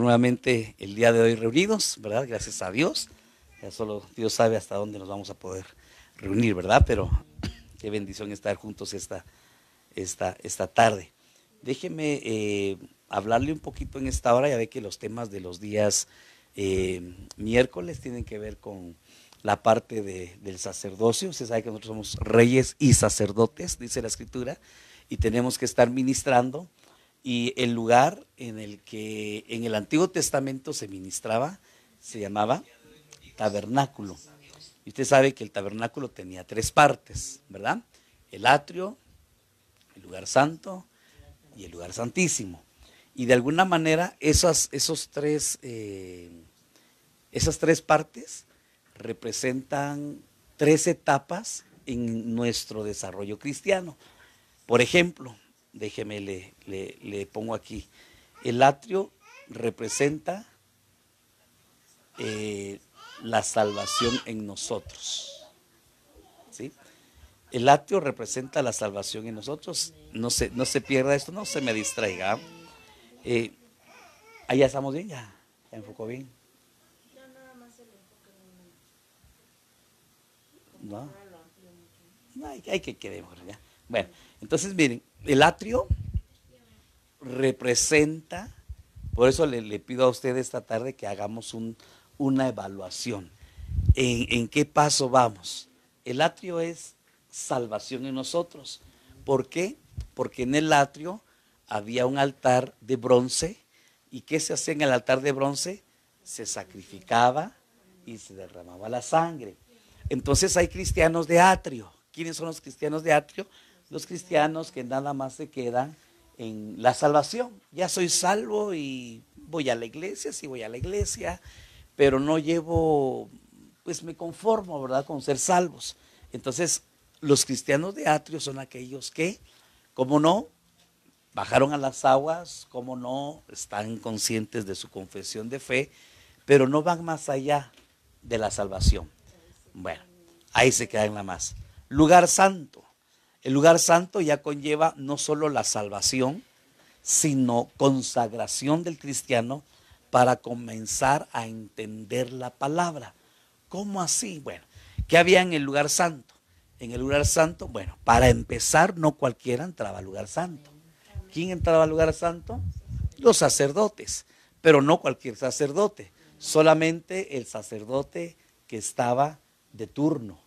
nuevamente el día de hoy reunidos, ¿verdad? Gracias a Dios. Ya solo Dios sabe hasta dónde nos vamos a poder reunir, ¿verdad? Pero qué bendición estar juntos esta tarde. Déjeme hablarle un poquito en esta hora. Ya ve que los temas de los días miércoles tienen que ver con la parte del sacerdocio. Usted sabe que nosotros somos reyes y sacerdotes, dice la Escritura, y tenemos que estar ministrando. Y el lugar en el que en el Antiguo Testamento se ministraba se llamaba tabernáculo. Y usted sabe que el tabernáculo tenía tres partes, ¿verdad? El atrio, el lugar santo y el lugar santísimo. Y de alguna manera esas tres partes representan tres etapas en nuestro desarrollo cristiano. Por ejemplo, déjeme le pongo aquí, el atrio representa la salvación en nosotros, ¿sí? El atrio representa la salvación en nosotros. No se pierda esto, no se me distraiga. Allá estamos bien, ya enfocó bien. No, no hay que quedemos ya. Bueno, entonces miren, el atrio representa, por eso le pido a usted esta tarde que hagamos una evaluación. ¿En qué paso vamos? El atrio es salvación en nosotros. ¿Por qué? Porque en el atrio había un altar de bronce. ¿Y qué se hacía en el altar de bronce? Se sacrificaba y se derramaba la sangre. Entonces hay cristianos de atrio. ¿Quiénes son los cristianos de atrio? Los cristianos que nada más se quedan en la salvación. Ya soy salvo y voy a la iglesia, sí voy a la iglesia, pero no llevo, pues me conformo, ¿verdad?, con ser salvos. Entonces, los cristianos de atrio son aquellos que, como no, bajaron a las aguas, como no, están conscientes de su confesión de fe, pero no van más allá de la salvación. Bueno, ahí se quedan nada más. Lugar santo. El lugar santo ya conlleva no solo la salvación, sino consagración del cristiano para comenzar a entender la palabra. ¿Cómo así? Bueno, ¿qué había en el lugar santo? En el lugar santo, bueno, para empezar, no cualquiera entraba al lugar santo. ¿Quién entraba al lugar santo? Los sacerdotes, pero no cualquier sacerdote, solamente el sacerdote que estaba de turno.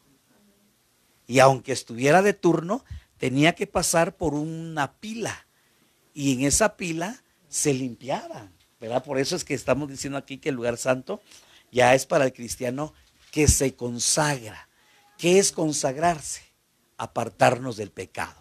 Y aunque estuviera de turno, tenía que pasar por una pila. Y en esa pila se limpiaban, ¿verdad? Por eso es que estamos diciendo aquí que el lugar santo ya es para el cristiano que se consagra. ¿Qué es consagrarse? Apartarnos del pecado.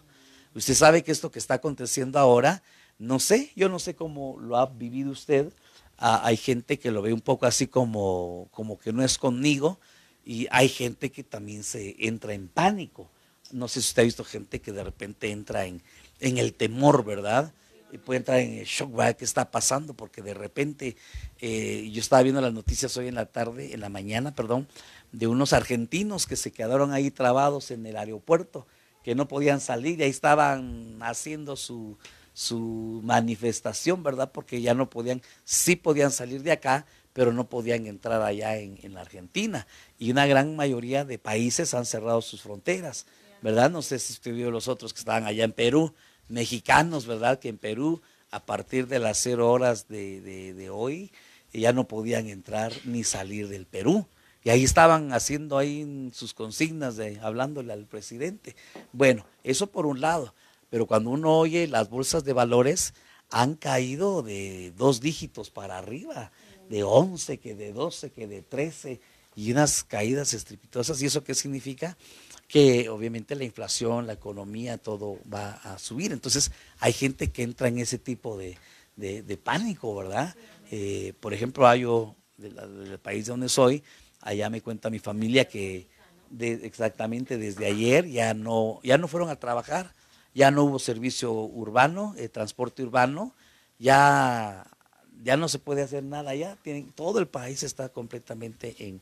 Usted sabe que esto que está aconteciendo ahora, no sé, yo no sé cómo lo ha vivido usted. Hay gente que lo ve un poco así como que no es conmigo, y hay gente que también se entra en pánico. No sé si usted ha visto gente que de repente entra en el temor, ¿verdad? Y puede entrar en el shock, ¿verdad? ¿Qué está pasando? Porque de repente, yo estaba viendo las noticias hoy en la tarde, en la mañana, perdón, de unos argentinos que se quedaron ahí trabados en el aeropuerto, que no podían salir, y ahí estaban haciendo su manifestación, ¿verdad? Porque ya no podían, sí podían salir de acá, pero no podían entrar allá en la Argentina. Y una gran mayoría de países han cerrado sus fronteras, ¿verdad? No sé si usted vio los otros que estaban allá en Perú, mexicanos, ¿verdad? Que en Perú, a partir de las 0 horas de hoy, ya no podían entrar ni salir del Perú. Y ahí estaban haciendo ahí sus consignas, hablándole al presidente. Bueno, eso por un lado. Pero cuando uno oye, las bolsas de valores han caído de 2 dígitos para arriba, de 11, que de 12, que de 13, y unas caídas estrepitosas. ¿Y eso qué significa? Que obviamente la inflación, la economía, todo va a subir. Entonces hay gente que entra en ese tipo de pánico, ¿verdad? Por ejemplo, yo del país de donde soy, allá me cuenta mi familia que exactamente desde ayer ya no fueron a trabajar, ya no hubo servicio urbano, transporte urbano, ya no se puede hacer nada allá. Todo el país está completamente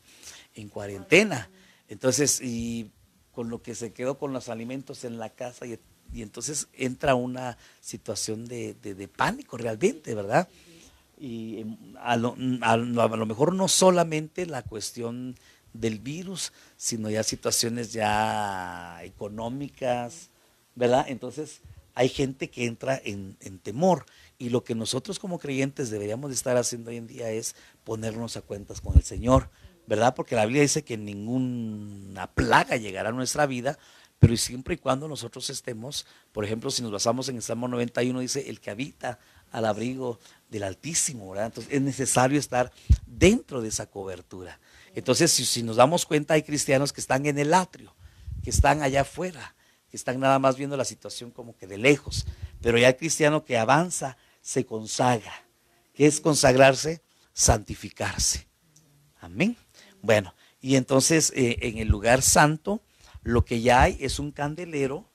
en cuarentena. Entonces, y con lo que se quedó con los alimentos en la casa, y entonces entra una situación de pánico realmente, ¿verdad? y a lo mejor no solamente la cuestión del virus, sino ya situaciones ya económicas, ¿verdad? Entonces hay gente que entra en temor, y lo que nosotros como creyentes deberíamos de estar haciendo hoy en día es ponernos a cuentas con el Señor, ¿verdad? Porque la Biblia dice que ninguna plaga llegará a nuestra vida, pero siempre y cuando nosotros estemos, por ejemplo, si nos basamos en el Salmo 91, dice, el que habita al abrigo del Altísimo, ¿verdad? Entonces es necesario estar dentro de esa cobertura. Entonces, si nos damos cuenta, hay cristianos que están en el atrio, que están allá afuera, que están nada más viendo la situación como que de lejos, pero ya el cristiano que avanza se consagra. ¿Qué es consagrarse? Santificarse. Amén. Bueno, y entonces en el lugar santo lo que ya hay es un candelero,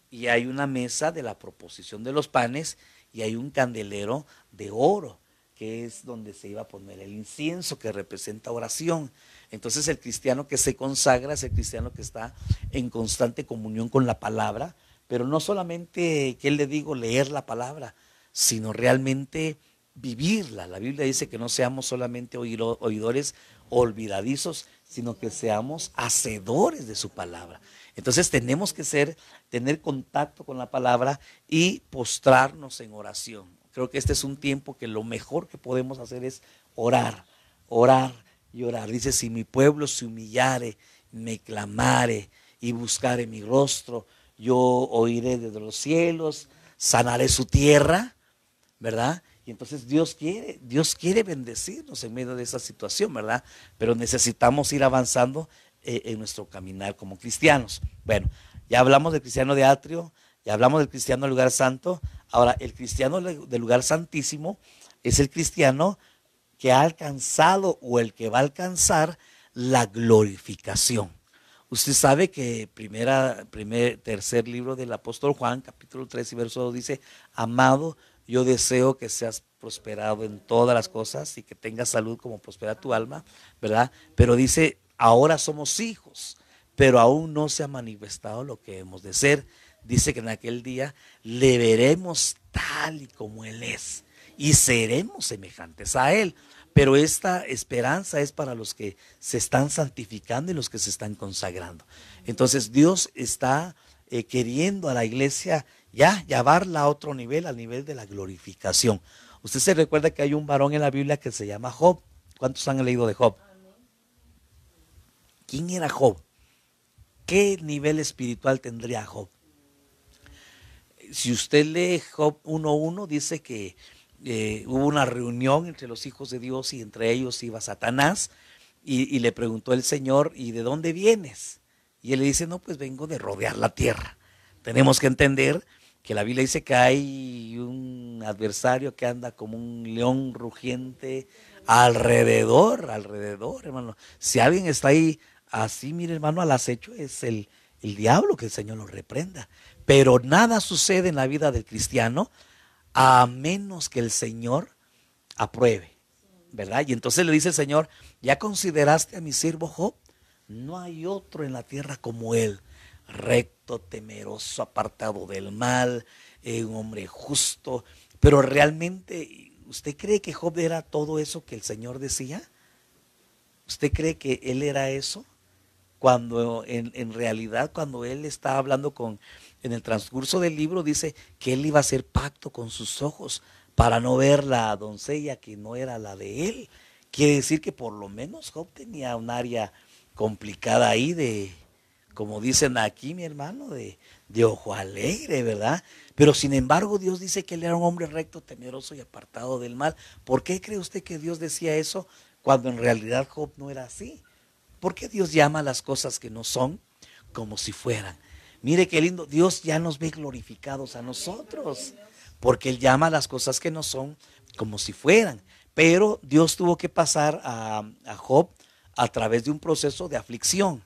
y hay una mesa de la proposición de los panes, y hay un candelero de oro, que es donde se iba a poner el incienso, que representa oración. Entonces el cristiano que se consagra es el cristiano que está en constante comunión con la palabra, pero no solamente, ¿qué le digo?, leer la palabra, sino realmente vivirla. La Biblia dice que no seamos solamente oidores olvidadizos, sino que seamos hacedores de su palabra. Entonces tenemos que tener contacto con la palabra y postrarnos en oración. Creo que este es un tiempo que lo mejor que podemos hacer es orar, orar y orar. Dice, si mi pueblo se humillare, me clamare y buscare mi rostro, yo oiré desde los cielos, sanaré su tierra, ¿verdad? Y entonces Dios quiere bendecirnos en medio de esa situación, ¿verdad? Pero necesitamos ir avanzando en nuestro caminar como cristianos. Bueno, ya hablamos del cristiano de atrio, ya hablamos del cristiano del lugar santo. Ahora, el cristiano del lugar santísimo es el cristiano que ha alcanzado o el que va a alcanzar la glorificación. Usted sabe que tercer libro del apóstol Juan, capítulo 3 y verso 2 dice, amado, yo deseo que seas prosperado en todas las cosas y que tengas salud como prospera tu alma, ¿verdad? Pero dice, ahora somos hijos, pero aún no se ha manifestado lo que hemos de ser. Dice que en aquel día le veremos tal y como Él es y seremos semejantes a Él. Pero esta esperanza es para los que se están santificando y los que se están consagrando. Entonces Dios está queriendo a la iglesia ya llevarla a otro nivel, al nivel de la glorificación. Usted se recuerda que hay un varón en la Biblia que se llama Job. ¿Cuántos han leído de Job? ¿Quién era Job? ¿Qué nivel espiritual tendría Job? Si usted lee Job 1:1, dice que hubo una reunión entre los hijos de Dios y entre ellos iba Satanás y le preguntó el Señor, ¿y de dónde vienes? Y él le dice, no, pues vengo de rodear la tierra. Tenemos que entender que la Biblia dice que hay un adversario que anda como un león rugiente alrededor, hermano. Si alguien está ahí así, mire, hermano, al acecho, es el diablo, que el Señor lo reprenda. Pero nada sucede en la vida del cristiano a menos que el Señor apruebe, ¿verdad? Y entonces le dice el Señor, ¿ya consideraste a mi siervo Job? No hay otro en la tierra como él, recto, temeroso, apartado del mal, un hombre justo. Pero realmente, ¿usted cree que Job era todo eso que el Señor decía? ¿Usted cree que él era eso? Cuando en realidad, cuando él está hablando en el transcurso del libro, dice que él iba a hacer pacto con sus ojos para no ver la doncella que no era la de él. Quiere decir que por lo menos Job tenía un área complicada ahí como dicen aquí, mi hermano, de ojo alegre, ¿verdad? Pero sin embargo Dios dice que él era un hombre recto, temeroso y apartado del mal. ¿Por qué cree usted que Dios decía eso cuando en realidad Job no era así? ¿Por qué Dios llama las cosas que no son como si fueran? Mire qué lindo, Dios ya nos ve glorificados a nosotros, porque Él llama las cosas que no son como si fueran. Pero Dios tuvo que pasar a Job a través de un proceso de aflicción,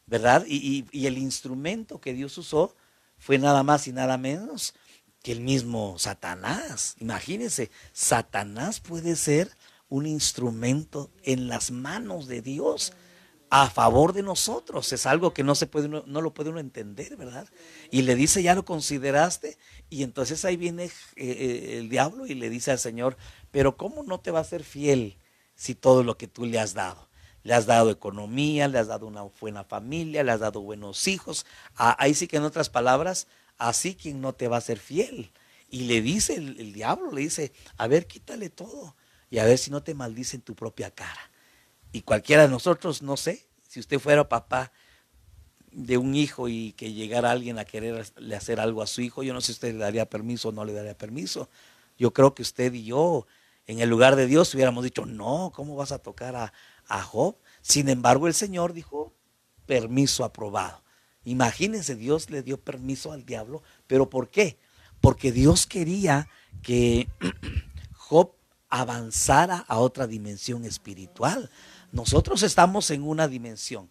¿verdad? Y el instrumento que Dios usó fue nada más y nada menos que el mismo Satanás. Imagínense, Satanás puede ser un instrumento en las manos de Dios a favor de nosotros. Es algo que no lo puede uno entender, ¿verdad? Y le dice, ¿ya lo consideraste? Y entonces ahí viene el diablo y le dice al Señor, pero ¿cómo no te va a ser fiel si todo lo que tú le has dado? Le has dado economía, le has dado una buena familia, le has dado buenos hijos. Ahí sí que en otras palabras, así quien no te va a ser fiel. Y le dice el diablo, le dice, a ver, quítale todo y a ver si no te maldice en tu propia cara. Y cualquiera de nosotros, no sé, si usted fuera papá de un hijo y que llegara alguien a quererle hacer algo a su hijo, yo no sé si usted le daría permiso o no le daría permiso. Yo creo que usted y yo, en el lugar de Dios, hubiéramos dicho, no, ¿cómo vas a tocar a Job? Sin embargo, el Señor dijo, permiso aprobado. Imagínense, Dios le dio permiso al diablo, pero ¿por qué? Porque Dios quería que Job avanzara a otra dimensión espiritual. Nosotros estamos en una dimensión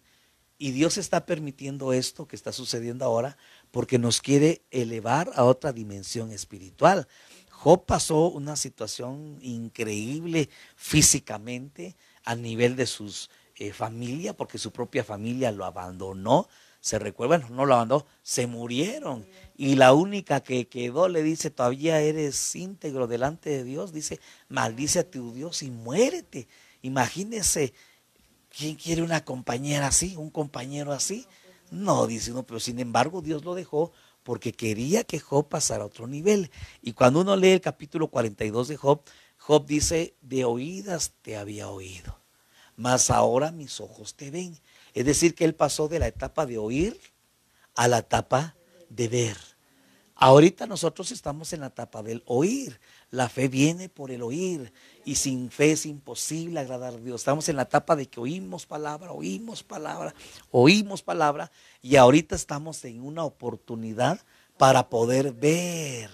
y Dios está permitiendo esto que está sucediendo ahora porque nos quiere elevar a otra dimensión espiritual. Job pasó una situación increíble físicamente a nivel de sus familia, porque su propia familia lo abandonó. Se recuerda, bueno, no lo abandonó, se murieron. Y la única que quedó le dice, todavía eres íntegro delante de Dios. Dice, maldice a tu Dios y muérete. Imagínese. ¿Quién quiere una compañera así, un compañero así? No, dice uno, pero sin embargo Dios lo dejó porque quería que Job pasara a otro nivel. Y cuando uno lee el capítulo 42 de Job, Job dice, de oídas te había oído, mas ahora mis ojos te ven. Es decir, que él pasó de la etapa de oír a la etapa de ver. Ahorita nosotros estamos en la etapa del oír. La fe viene por el oír y sin fe es imposible agradar a Dios. Estamos en la etapa de que oímos palabra, oímos palabra, oímos palabra y ahorita estamos en una oportunidad para poder ver.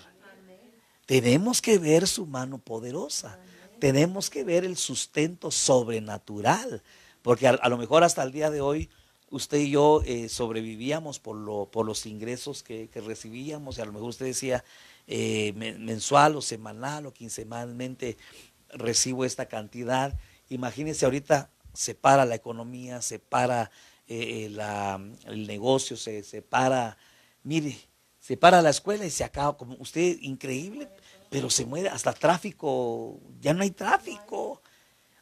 Tenemos que ver su mano poderosa. Tenemos que ver el sustento sobrenatural. Porque a lo mejor hasta el día de hoy usted y yo sobrevivíamos por los ingresos que recibíamos. Y a lo mejor usted decía mensual o semanal o quincenalmente recibo esta cantidad. Imagínense ahorita se para la economía, se para el negocio, se para, mire, se para la escuela y se acaba, como usted, increíble, pero se muere, hasta tráfico, ya no hay tráfico.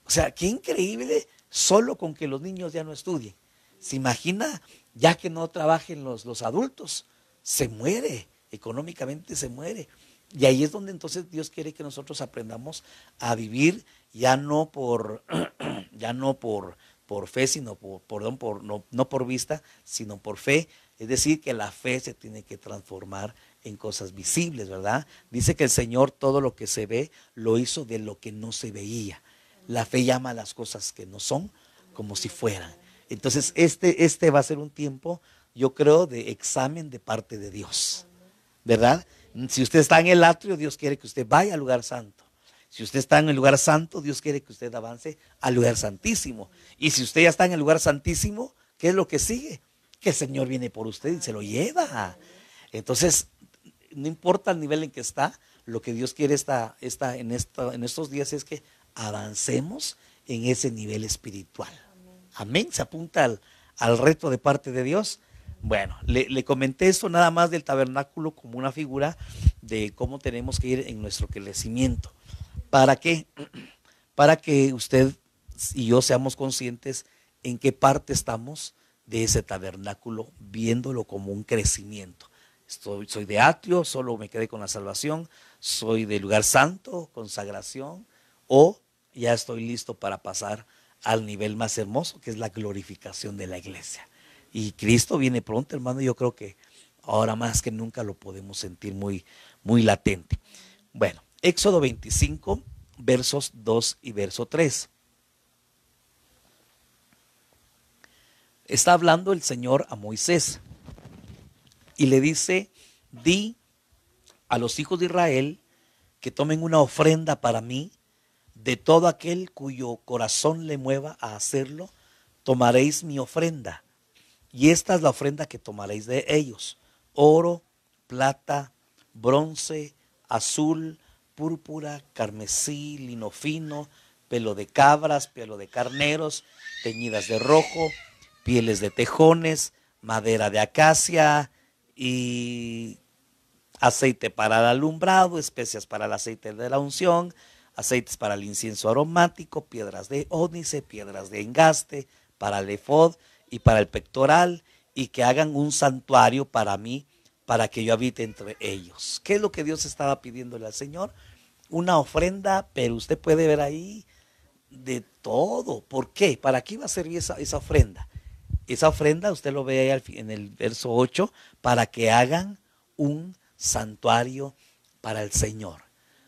O sea, qué increíble, solo con que los niños ya no estudien. Se imagina, ya que no trabajen los adultos, se muere, económicamente se muere. Y ahí es donde entonces Dios quiere que nosotros aprendamos a vivir ya no por, ya no por fe, sino no por vista, sino por fe. Es decir, que la fe se tiene que transformar en cosas visibles, ¿verdad? Dice que el Señor todo lo que se ve lo hizo de lo que no se veía. La fe llama a las cosas que no son como si fueran. Entonces este va a ser un tiempo, yo creo, de examen de parte de Dios, ¿verdad? Si usted está en el atrio, Dios quiere que usted vaya al lugar santo. Si usted está en el lugar santo, Dios quiere que usted avance al lugar santísimo. Y si usted ya está en el lugar santísimo, ¿qué es lo que sigue? Que el Señor viene por usted y se lo lleva. Entonces, no importa el nivel en que está, lo que Dios quiere en estos días es que avancemos en ese nivel espiritual. Amén. Se apunta al reto de parte de Dios. Bueno, le comenté esto nada más del tabernáculo como una figura de cómo tenemos que ir en nuestro crecimiento. ¿Para qué? Para que usted y yo seamos conscientes en qué parte estamos de ese tabernáculo, viéndolo como un crecimiento. Soy de atrio, solo me quedé con la salvación, soy de lugar santo, consagración, o ya estoy listo para pasar al nivel más hermoso, que es la glorificación de la iglesia. Y Cristo viene pronto, hermano, yo creo que ahora más que nunca lo podemos sentir muy, muy latente. Bueno, Éxodo 25, versos 2 y verso 3. Está hablando el Señor a Moisés y le dice, di a los hijos de Israel que tomen una ofrenda para mí, de todo aquel cuyo corazón le mueva a hacerlo, tomaréis mi ofrenda. Y esta es la ofrenda que tomaréis de ellos: oro, plata, bronce, azul, púrpura, carmesí, lino fino, pelo de cabras, pelo de carneros, teñidas de rojo, pieles de tejones, madera de acacia y aceite para el alumbrado, especias para el aceite de la unción, aceites para el incienso aromático, piedras de ónice, piedras de engaste, para el efod y para el pectoral, y que hagan un santuario para mí, para que yo habite entre ellos. ¿Qué es lo que Dios estaba pidiéndole al Señor? Una ofrenda, pero usted puede ver ahí de todo. ¿Por qué? ¿Para qué iba a servir esa ofrenda? Esa ofrenda, usted lo ve ahí en el verso 8, para que hagan un santuario para el Señor.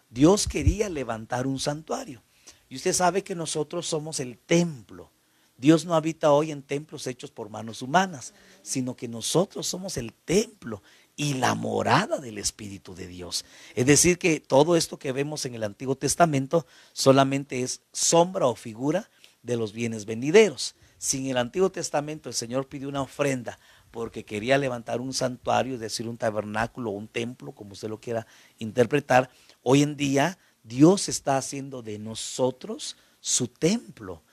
Dios quería levantar un santuario. Y usted sabe que nosotros somos el templo. Dios no habita hoy en templos hechos por manos humanas, sino que nosotros somos el templo y la morada del Espíritu de Dios. Es decir, que todo esto que vemos en el Antiguo Testamento solamente es sombra o figura de los bienes venideros. Si en el Antiguo Testamento el Señor pidió una ofrenda porque quería levantar un santuario, es decir, un tabernáculo o un templo, como usted lo quiera interpretar, hoy en día Dios está haciendo de nosotros su templo.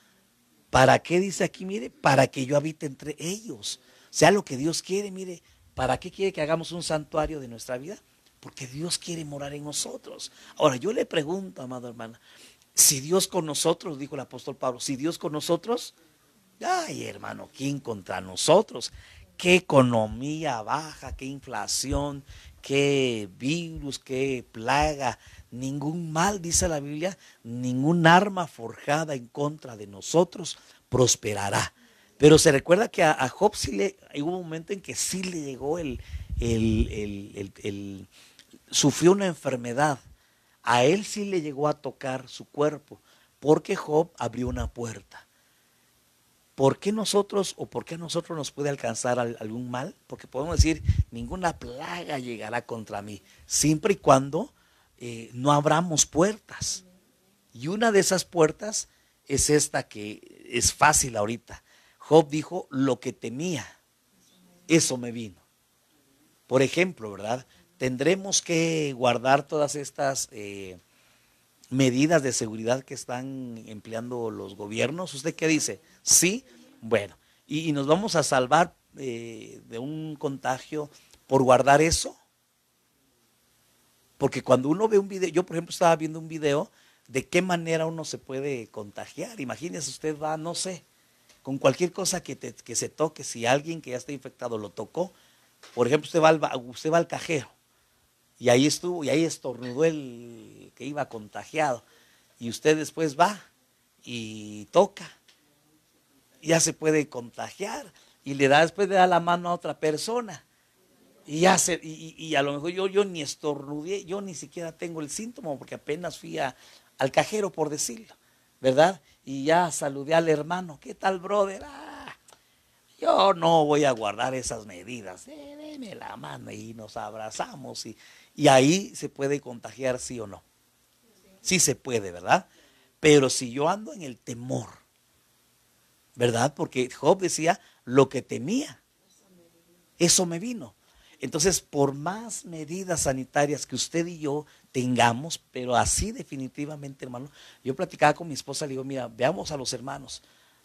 ¿Para qué dice aquí? Mire, para que yo habite entre ellos. O sea, lo que Dios quiere, mire, ¿para qué quiere que hagamos un santuario de nuestra vida? Porque Dios quiere morar en nosotros. Ahora, yo le pregunto, amada hermana, si Dios con nosotros, dijo el apóstol Pablo, si Dios con nosotros, ay hermano, ¿quién contra nosotros? Qué economía baja, qué inflación, qué virus, qué plaga, ningún mal, dice la Biblia, ningún arma forjada en contra de nosotros prosperará. Pero se recuerda que a Job hubo un momento en que sí le llegó sufrió una enfermedad. A él sí le llegó a tocar su cuerpo, porque Job abrió una puerta. ¿Por qué nosotros o por qué a nosotros nos puede alcanzar algún mal? Porque podemos decir, ninguna plaga llegará contra mí, siempre y cuando no abramos puertas. Y una de esas puertas es esta que es fácil ahorita. Job dijo, lo que temía, eso me vino. Por ejemplo, ¿verdad? Tendremos que guardar todas estas medidas de seguridad que están empleando los gobiernos. ¿Usted qué dice? Sí, bueno, y nos vamos a salvar de un contagio por guardar eso. Porque cuando uno ve un video, yo por ejemplo estaba viendo un video de qué manera uno se puede contagiar. Imagínese, usted va, no sé, con cualquier cosa que se toque, si alguien que ya está infectado lo tocó, por ejemplo, usted va al cajero y ahí estuvo, y ahí estornudó el que iba contagiado, y usted después va y toca, ya se puede contagiar, y después le da la mano a otra persona, y a lo mejor yo ni estornudé, yo ni siquiera tengo el síntoma, porque apenas fui al cajero, por decirlo, ¿verdad? Y ya saludé al hermano, ¿qué tal, brother? Yo no voy a guardar esas medidas, deme la mano y nos abrazamos, y ahí se puede contagiar, sí o no. Sí se puede, ¿verdad? Pero si yo ando en el temor, ¿verdad? Porque Job decía, lo que temía, eso me vino. Entonces, por más medidas sanitarias que usted y yo tengamos, pero así definitivamente, hermano, yo platicaba con mi esposa, le digo, mira, veamos a los hermanos,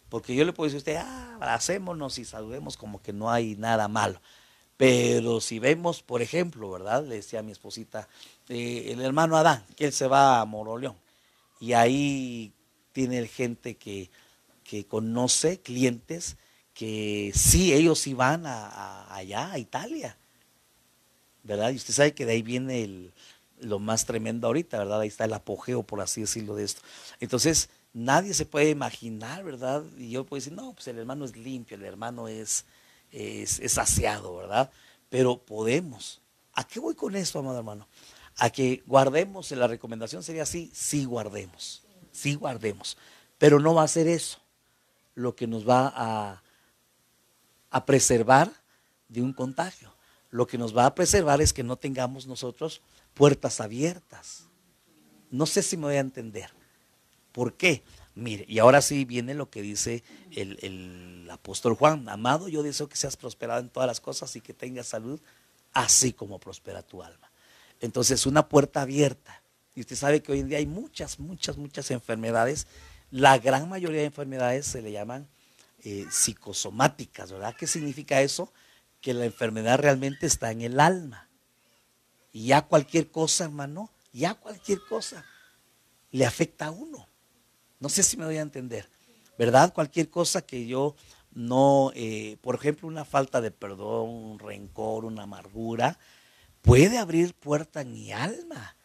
porque yo le puedo decir a usted, abracémonos y saludemos como que no hay nada malo. Pero si vemos, por ejemplo, ¿verdad? Le decía a mi esposita, el hermano Adán, que él se va a Moroleón, y ahí tiene gente que conoce, clientes, que sí, ellos sí van allá, a Italia, ¿verdad? Y usted sabe que de ahí viene lo más tremendo ahorita, ¿verdad? Ahí está el apogeo, por así decirlo, de esto. Entonces, nadie se puede imaginar, ¿verdad? Y yo puedo decir, no, pues el hermano es limpio, el hermano es aseado, ¿verdad? Pero podemos. ¿A qué voy con esto, amado hermano? A que guardemos, la recomendación sería así, sí guardemos, sí guardemos. Pero no va a ser eso lo que nos va a preservar de un contagio. Lo que nos va a preservar es que no tengamos nosotros puertas abiertas. No sé si me voy a entender. ¿Por qué? Mire, y ahora sí viene lo que dice el apóstol Juan. Amado, yo deseo que seas prosperado en todas las cosas y que tengas salud, así como prospera tu alma. Entonces, una puerta abierta. Y usted sabe que hoy en día hay muchas enfermedades. La gran mayoría de enfermedades se le llaman psicosomáticas, ¿verdad? ¿Qué significa eso? Que la enfermedad realmente está en el alma. Y ya cualquier cosa, hermano, ya cualquier cosa le afecta a uno. No sé si me doy a entender, ¿verdad? Cualquier cosa que yo no, por ejemplo, una falta de perdón, un rencor, una amargura, puede abrir puerta en mi alma.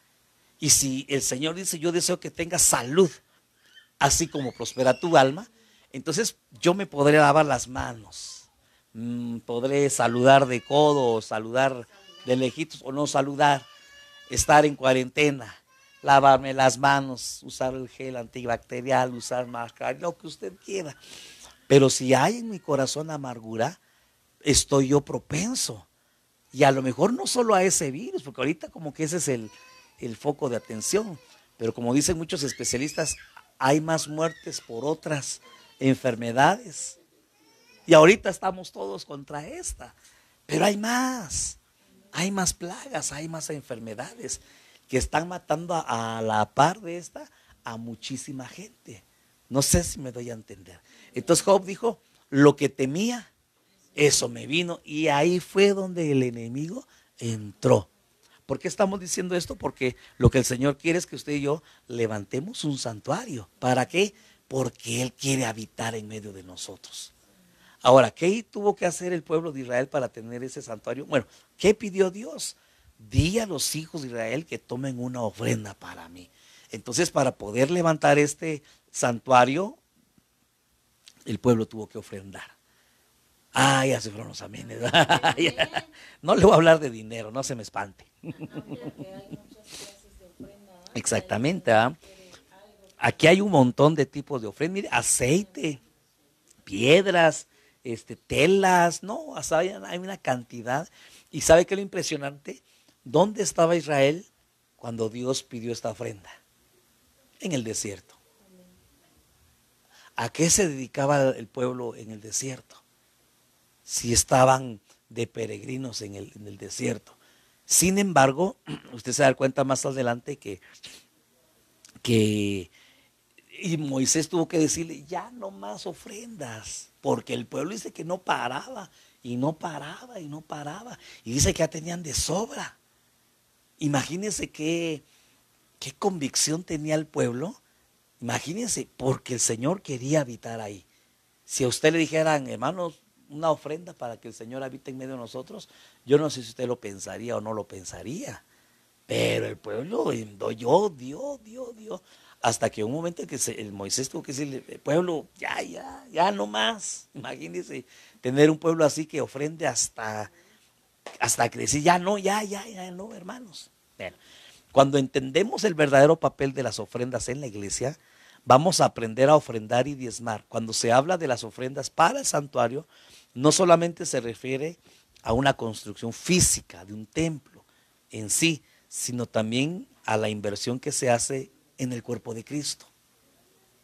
Y si el Señor dice, yo deseo que tengas salud, así como prospera tu alma, entonces yo me podré lavar las manos, podré saludar de codo, saludar de lejitos o no saludar, estar en cuarentena, lavarme las manos, usar el gel antibacterial, usar máscara, lo que usted quiera. Pero si hay en mi corazón amargura, estoy yo propenso. Y a lo mejor no solo a ese virus, porque ahorita como que ese es el foco de atención. Pero como dicen muchos especialistas, hay más muertes por otras enfermedades. Y ahorita estamos todos contra esta. Pero hay más plagas, hay más enfermedades que están matando a la par de esta a muchísima gente. No sé si me doy a entender. Entonces Job dijo, lo que temía, eso me vino. Y ahí fue donde el enemigo entró. ¿Por qué estamos diciendo esto? Porque lo que el Señor quiere es que usted y yo levantemos un santuario. ¿Para qué? Porque Él quiere habitar en medio de nosotros. Ahora, ¿qué tuvo que hacer el pueblo de Israel para tener ese santuario? Bueno, ¿qué pidió Dios? Di a los hijos de Israel que tomen una ofrenda para mí. Entonces, para poder levantar este santuario, el pueblo tuvo que ofrendar. Ah, ya se fueron los amenes. No le voy a hablar de dinero, no se me espante. Exactamente. ¿Ah? Aquí hay un montón de tipos de ofrenda. Mire, aceite, piedras, telas, no, hay una cantidad. ¿Y sabe qué es lo impresionante? ¿Dónde estaba Israel cuando Dios pidió esta ofrenda? En el desierto. ¿A qué se dedicaba el pueblo en el desierto? Si estaban de peregrinos en el desierto. Sin embargo, usted se da cuenta más adelante y Moisés tuvo que decirle, ya no más ofrendas, porque el pueblo dice que no paraba, y no paraba, y no paraba, y dice que ya tenían de sobra. Imagínense qué convicción tenía el pueblo, imagínense, porque el Señor quería habitar ahí. Si a usted le dijeran, hermanos, una ofrenda para que el Señor habite en medio de nosotros, yo no sé si usted lo pensaría o no lo pensaría. Pero el pueblo dio, hasta que un momento en que el Moisés tuvo que decirle, pueblo, ya no más. Imagínense tener un pueblo así que ofrende hasta que decir, ya no, hermanos. Bueno, cuando entendemos el verdadero papel de las ofrendas en la iglesia, vamos a aprender a ofrendar y diezmar. Cuando se habla de las ofrendas para el santuario, no solamente se refiere a una construcción física de un templo en sí, sino también a la inversión que se hace en el cuerpo de Cristo.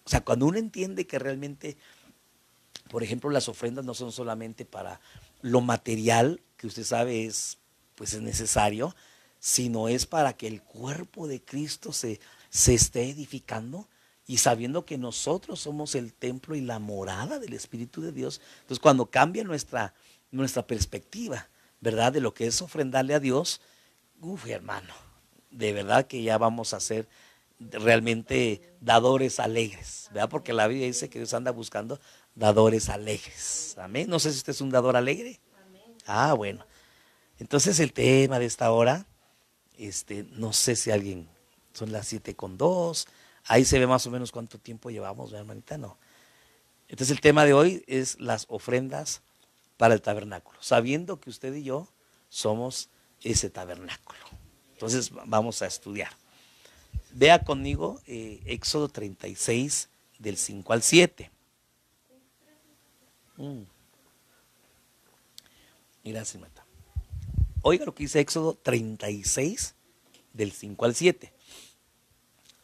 O sea, cuando uno entiende que realmente, por ejemplo, las ofrendas no son solamente para lo material, que usted sabe pues es necesario, sino es para que el cuerpo de Cristo se esté edificando y sabiendo que nosotros somos el templo y la morada del Espíritu de Dios. Entonces, cuando cambia nuestra perspectiva, ¿verdad? De lo que es ofrendarle a Dios, hermano, de verdad que ya vamos a ser realmente dadores alegres, ¿verdad? Porque la Biblia dice que Dios anda buscando dadores alegres. Amén. No sé si usted es un dador alegre. Ah, bueno. Entonces el tema de esta hora, no sé si alguien, son las 7:02, ahí se ve más o menos cuánto tiempo llevamos, ¿verdad, hermanita? No. Entonces el tema de hoy es las ofrendas para el tabernáculo, sabiendo que usted y yo somos ese tabernáculo. Entonces vamos a estudiar. Vea conmigo Éxodo 36 del 5 al 7. Gracias, Mata. Oiga lo que dice Éxodo 36 del 5 al 7.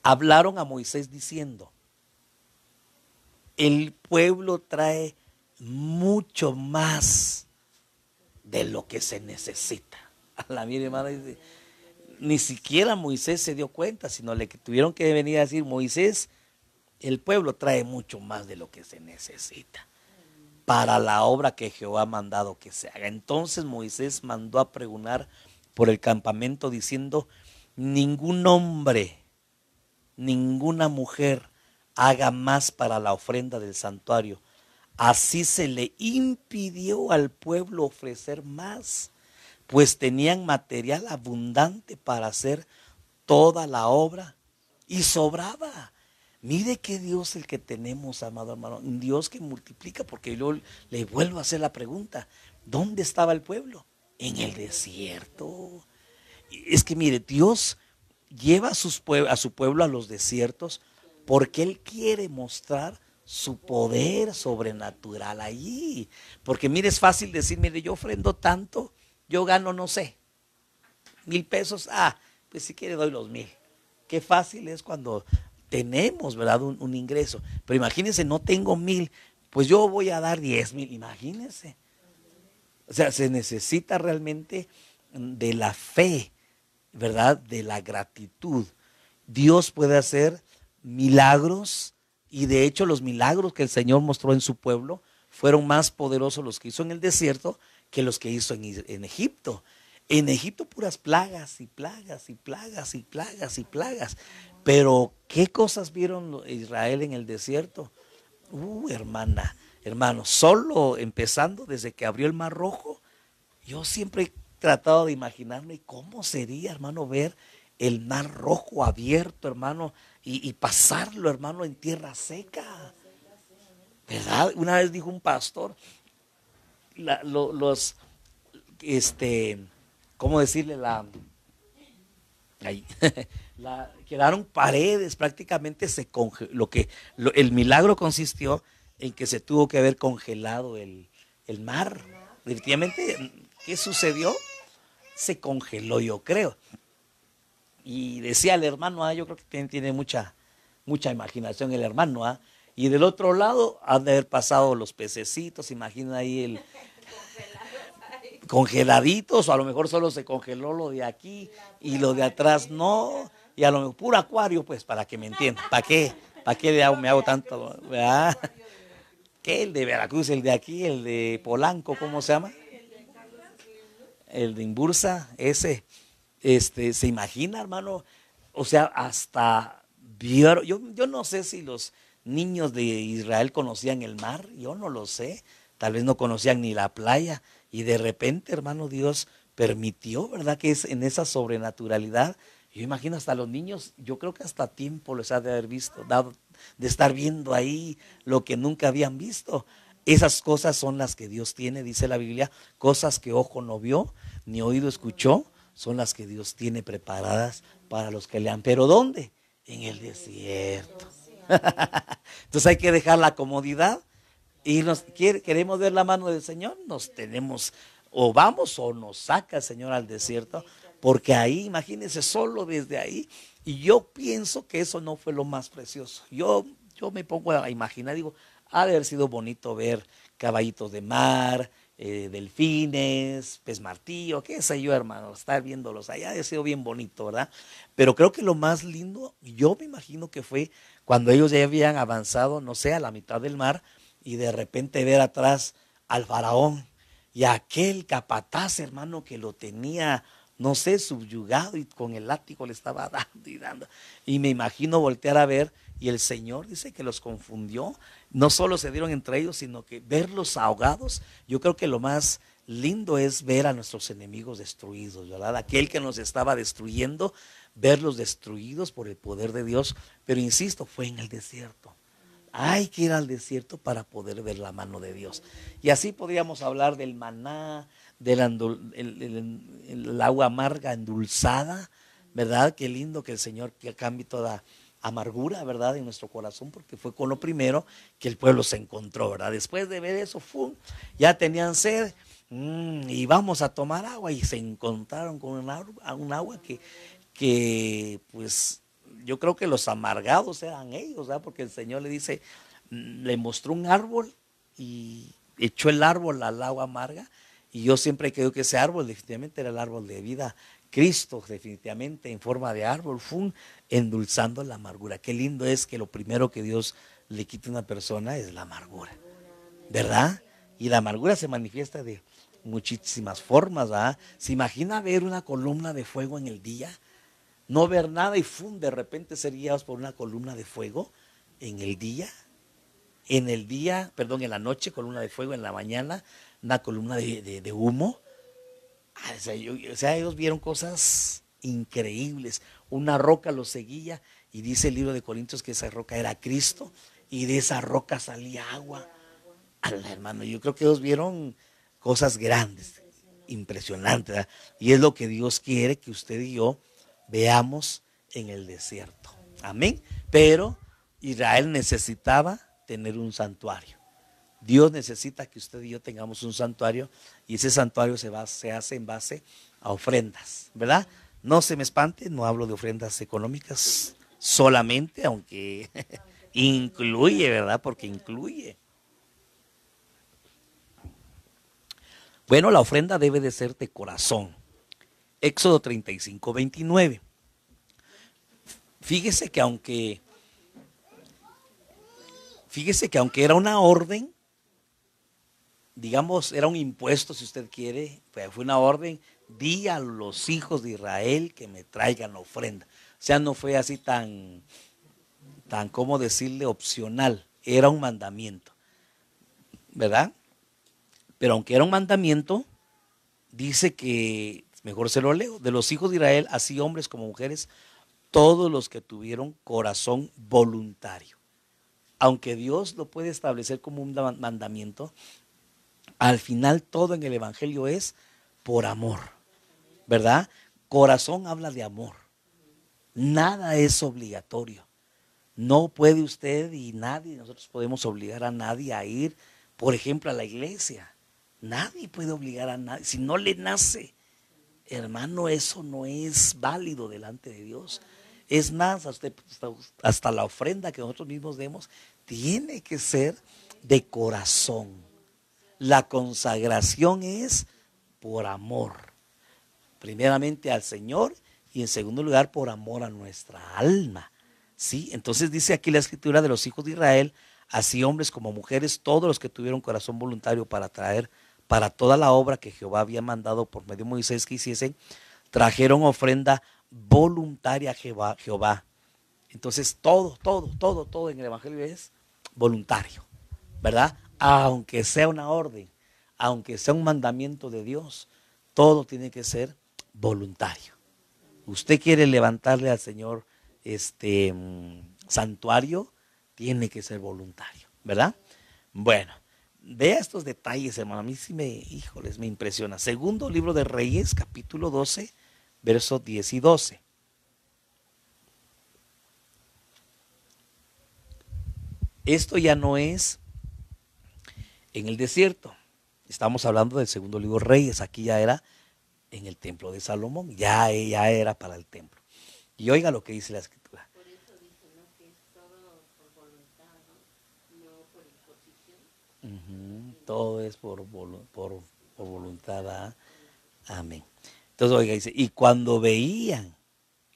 Hablaron a Moisés diciendo, el pueblo trae mucho más de lo que se necesita. A la mía hermana dice, ni siquiera Moisés se dio cuenta, sino le tuvieron que venir a decir, Moisés, el pueblo trae mucho más de lo que se necesita para la obra que Jehová ha mandado que se haga. Entonces Moisés mandó a pregonar por el campamento diciendo, ningún hombre ninguna mujer haga más para la ofrenda del santuario. Así se le impidió al pueblo ofrecer más, pues tenían material abundante para hacer toda la obra y sobraba. Mire qué Dios el que tenemos, amado hermano, un Dios que multiplica, porque yo le vuelvo a hacer la pregunta, ¿dónde estaba el pueblo? En el desierto. Es que mire, Dios lleva a su pueblo a los desiertos porque Él quiere mostrar su poder sobrenatural allí. Porque mire, es fácil decir, mire, yo ofrendo tanto, yo gano, no sé, 1,000 pesos, pues si quiere doy los 1,000. Qué fácil es cuando tenemos, ¿verdad? Un ingreso. Pero imagínense, no tengo 1,000, pues yo voy a dar 10,000, imagínense. O sea, se necesita realmente de la fe, ¿verdad? De la gratitud. Dios puede hacer milagros y de hecho los milagros que el Señor mostró en su pueblo fueron más poderosos los que hizo en el desierto que los que hizo en Egipto. En Egipto puras plagas y plagas y plagas y plagas y plagas. Pero ¿qué cosas vieron Israel en el desierto? Hermano, solo empezando desde que abrió el Mar Rojo, yo siempre he tratado de imaginarme cómo sería, hermano, ver el Mar Rojo abierto, hermano, y pasarlo, hermano, en tierra seca. ¿Verdad? Una vez dijo un pastor, los, ¿cómo decirle? Ahí, quedaron paredes, prácticamente se congeló. El milagro consistió en que se tuvo que haber congelado el mar. Definitivamente, ¿qué sucedió? Se congeló, yo creo. Y decía el hermano, yo creo que tiene mucha imaginación el hermano, y del otro lado han de haber pasado los pececitos, imagina ahí el congeladitos, o a lo mejor solo se congeló lo de aquí y lo de atrás no, y a lo mejor puro acuario, pues, para que me entiendan. ¿Para qué? ¿Para qué me hago tanto? ¿Verdad? ¿Qué? El de Veracruz, el de aquí, el de Polanco, ¿cómo se llama? El de Imbursa, ese, se imagina, hermano, o sea, hasta vieron, yo no sé si los niños de Israel conocían el mar, yo no lo sé, tal vez no conocían ni la playa, y de repente, hermano, Dios permitió, ¿verdad? Que es en esa sobrenaturalidad, yo imagino hasta los niños, yo creo que hasta tiempo les ha de haber visto, dado, de estar viendo ahí lo que nunca habían visto. Esas cosas son las que Dios tiene, dice la Biblia, cosas que ojo no vio, ni oído escuchó, son las que Dios tiene preparadas para los que lean. ¿Pero dónde? En el desierto. Entonces hay que dejar la comodidad y queremos ver la mano del Señor, nos tenemos, o vamos o nos saca el Señor al desierto, porque ahí, imagínense, solo desde ahí, y yo pienso que eso no fue lo más precioso. Yo me pongo a imaginar, digo, ha de haber sido bonito ver caballitos de mar, delfines, pez martillo, qué sé yo, hermano, estar viéndolos allá ha de sido bien bonito, ¿verdad? Pero creo que lo más lindo, yo me imagino que fue cuando ellos ya habían avanzado, no sé, a la mitad del mar, y de repente ver atrás al faraón y a aquel capataz, hermano, que lo tenía, no sé, subyugado y con el látigo le estaba dando y dando. Y me imagino voltear a ver y el Señor dice que los confundió. No solo se dieron entre ellos, sino que verlos ahogados. Yo creo que lo más lindo es ver a nuestros enemigos destruidos, ¿verdad? Aquel que nos estaba destruyendo, verlos destruidos por el poder de Dios. Pero insisto, fue en el desierto. Hay que ir al desierto para poder ver la mano de Dios. Y así podríamos hablar del maná, el agua amarga endulzada, ¿verdad? Qué lindo que el Señor que cambie toda amargura, ¿verdad? En nuestro corazón, porque fue con lo primero que el pueblo se encontró, ¿verdad? Después de ver eso, ya tenían sed, y vamos a tomar agua, y se encontraron con un agua que pues yo creo que los amargados eran ellos, ¿verdad? Porque el Señor le dice, le mostró un árbol y echó el árbol al agua amarga, y yo siempre creo que ese árbol definitivamente era el árbol de vida, Cristo definitivamente en forma de árbol, endulzando la amargura. Qué lindo es que lo primero que Dios le quita a una persona es la amargura, ¿verdad? Y la amargura se manifiesta de muchísimas formas, ¿verdad? ¿Se imagina ver una columna de fuego en el día? no ver nada y de repente ser guiados por una columna de fuego en el día, en la noche columna de fuego, en la mañana una columna de humo. O sea, ellos vieron cosas increíbles. Una roca los seguía y dice el libro de Corintios que esa roca era Cristo y de esa roca salía agua. Hermano, yo creo que ellos vieron cosas grandes, impresionantes, ¿verdad? Y es lo que Dios quiere que usted y yo veamos en el desierto. Amén. Pero Israel necesitaba tener un santuario. Dios necesita que usted y yo tengamos un santuario y ese santuario se hace en base a ofrendas, ¿verdad? No se me espante, no hablo de ofrendas económicas solamente, aunque incluye, ¿verdad? Porque incluye. Bueno, la ofrenda debe de ser de corazón. Éxodo 35:29. Fíjese que aunque era una orden, digamos, era un impuesto si usted quiere, fue una orden, di a los hijos de Israel que me traigan la ofrenda. O sea, no fue así tan, ¿cómo decirle? Opcional, era un mandamiento, ¿verdad? Pero aunque era un mandamiento, dice que, mejor se lo leo, de los hijos de Israel, así hombres como mujeres, todos los que tuvieron corazón voluntario. Aunque Dios lo puede establecer como un mandamiento, al final todo en el Evangelio es por amor, ¿verdad? Corazón habla de amor. Nada es obligatorio. No puede usted y nadie, nosotros podemos obligar a nadie a ir, por ejemplo, a la iglesia. Nadie puede obligar a nadie. Si no le nace, hermano, eso no es válido delante de Dios. Es más, hasta la ofrenda que nosotros mismos demos tiene que ser de corazón. La consagración es por amor. Primeramente al Señor y en segundo lugar por amor a nuestra alma. ¿Sí? Entonces dice aquí la escritura de los hijos de Israel, así hombres como mujeres, todos los que tuvieron corazón voluntario para traer para toda la obra que Jehová había mandado por medio de Moisés que hiciesen, trajeron ofrenda voluntaria a Jehová. Entonces todo en el Evangelio es voluntario, ¿verdad? Aunque sea una orden, aunque sea un mandamiento de Dios, todo tiene que ser voluntario. Usted quiere levantarle al Señor santuario, tiene que ser voluntario, ¿verdad? Bueno, vea estos detalles, hermano. A mí sí me impresiona. Segundo libro de Reyes, capítulo 12, versos 10 y 12. Esto ya no es en el desierto. Estamos hablando del segundo libro de Reyes. Aquí ya era en el templo de Salomón. Ya era para el templo. Y oiga lo que dice la escritura. Por eso dice, ¿no? Que es todo por voluntad, no por imposición. Todo es por voluntad. ¿Ah? Amén. Entonces, oiga, dice, y cuando veían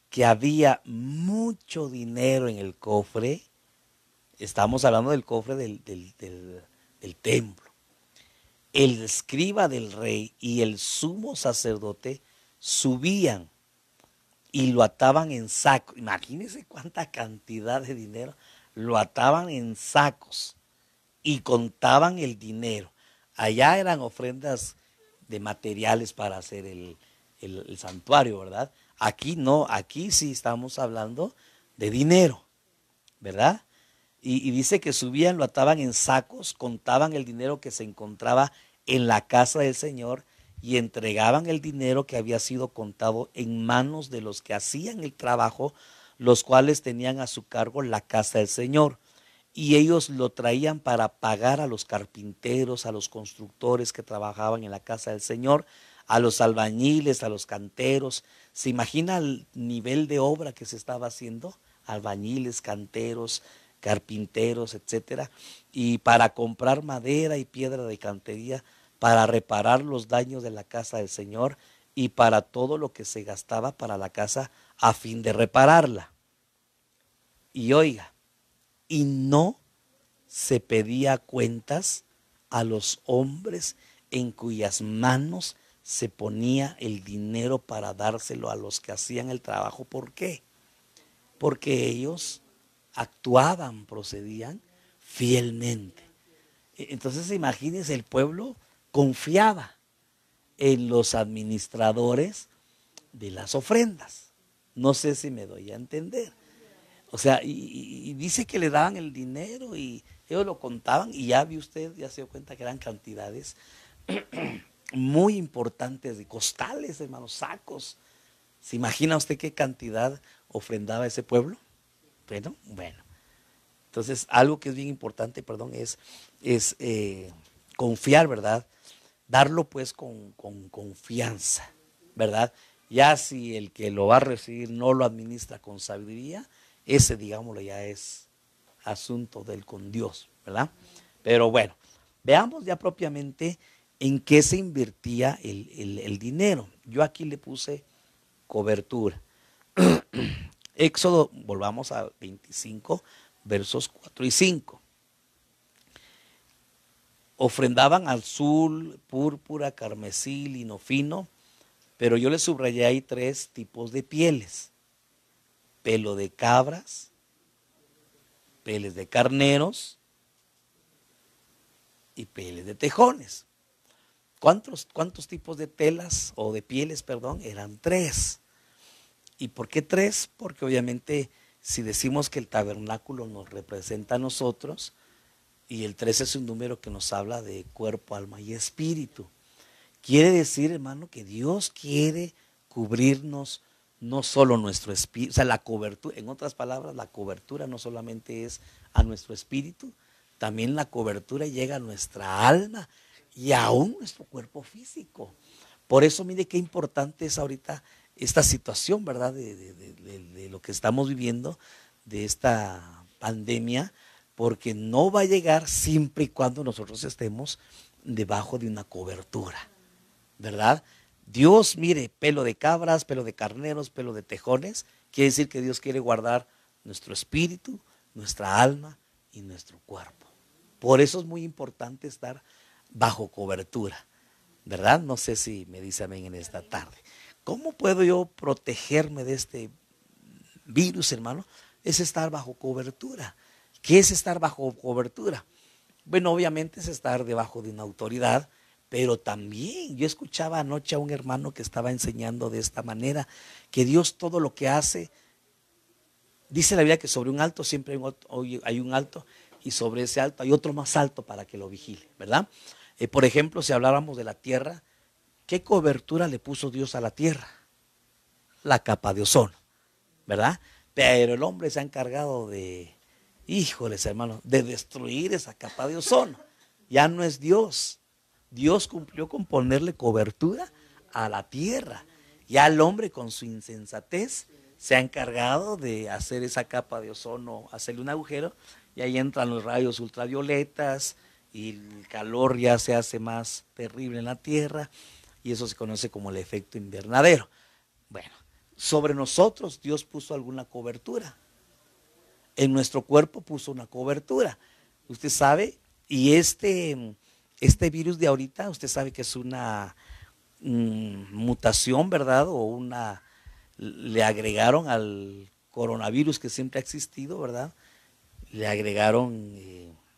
que había mucho dinero en el cofre, estamos hablando del cofre del templo, el escriba del rey y el sumo sacerdote subían y lo ataban en sacos. Imagínense cuánta cantidad de dinero. Lo ataban en sacos y contaban el dinero. Allá eran ofrendas de materiales para hacer el santuario, ¿verdad? Aquí no, aquí sí estamos hablando de dinero, ¿verdad? Y dice que subían, lo ataban en sacos, contaban el dinero que se encontraba en la casa del Señor y entregaban el dinero que había sido contado en manos de los que hacían el trabajo, los cuales tenían a su cargo la casa del Señor. Y ellos lo traían para pagar a los carpinteros, a los constructores que trabajaban en la casa del Señor, a los albañiles, a los canteros. ¿Se imagina el nivel de obra que se estaba haciendo? Albañiles, canteros, carpinteros, etcétera, y para comprar madera y piedra de cantería, para reparar los daños de la casa del Señor y para todo lo que se gastaba para la casa a fin de repararla. Y oiga, y no se pedía cuentas a los hombres en cuyas manos se ponía el dinero para dárselo a los que hacían el trabajo. ¿Por qué? Porque ellos actuaban, procedían fielmente. Entonces imagínense, el pueblo confiaba en los administradores de las ofrendas. No sé si me doy a entender. O sea, y dice que le daban el dinero y ellos lo contaban y ya vio usted, ya se dio cuenta que eran cantidades muy importantes de costales, hermanos, sacos. ¿Se imagina usted qué cantidad ofrendaba ese pueblo? Bueno. Entonces, algo que es bien importante, perdón, es confiar, ¿verdad? Darlo pues con confianza, ¿verdad? Ya si el que lo va a recibir no lo administra con sabiduría, ese, digámoslo, ya es asunto del con Dios, ¿verdad? Pero bueno, veamos ya propiamente en qué se invertía el dinero. Yo aquí le puse cobertura. Éxodo, volvamos a 25, versos 4 y 5. Ofrendaban azul, púrpura, carmesí, lino fino, pero yo le subrayé ahí 3 tipos de pieles: pelo de cabras, peles de carneros y peles de tejones. ¿Cuántos tipos de telas o de pieles, perdón? Eran 3. ¿Y por qué 3? Porque obviamente si decimos que el tabernáculo nos representa a nosotros, y el 3 es un número que nos habla de cuerpo, alma y espíritu. Quiere decir, hermano, que Dios quiere cubrirnos no solo nuestro espíritu, o sea, la cobertura, en otras palabras, la cobertura no solamente es a nuestro espíritu, también la cobertura llega a nuestra alma y aún nuestro cuerpo físico. Por eso, mire qué importante es ahorita esta situación, ¿verdad? De lo que estamos viviendo, de esta pandemia, porque no va a llegar siempre y cuando nosotros estemos debajo de una cobertura, ¿verdad? Dios, mire, pelo de cabras, pelo de carneros, pelo de tejones, quiere decir que Dios quiere guardar nuestro espíritu, nuestra alma y nuestro cuerpo. Por eso es muy importante estar bajo cobertura, ¿verdad? No sé si me dice amén en esta tarde. ¿Cómo puedo yo protegerme de este virus, hermano? Es estar bajo cobertura. ¿Qué es estar bajo cobertura? Bueno, obviamente es estar debajo de una autoridad, pero también yo escuchaba anoche a un hermano que estaba enseñando de esta manera, que Dios todo lo que hace, dice la Biblia que sobre un alto siempre hay un alto, y sobre ese alto hay otro más alto para que lo vigile, ¿verdad? Por ejemplo, si habláramos de la tierra, ¿qué cobertura le puso Dios a la tierra? La capa de ozono, ¿verdad? Pero el hombre se ha encargado de, híjoles hermanos, de destruir esa capa de ozono. Ya no es Dios. Dios cumplió con ponerle cobertura a la tierra. Ya el hombre con su insensatez se ha encargado de hacer esa capa de ozono, hacerle un agujero, y ahí entran los rayos ultravioletas y el calor ya se hace más terrible en la tierra, y eso se conoce como el efecto invernadero. Bueno, sobre nosotros Dios puso alguna cobertura. En nuestro cuerpo puso una cobertura. Usted sabe, y este virus de ahorita, usted sabe que es una mutación, ¿verdad? Le agregaron al coronavirus que siempre ha existido, ¿verdad? Le agregaron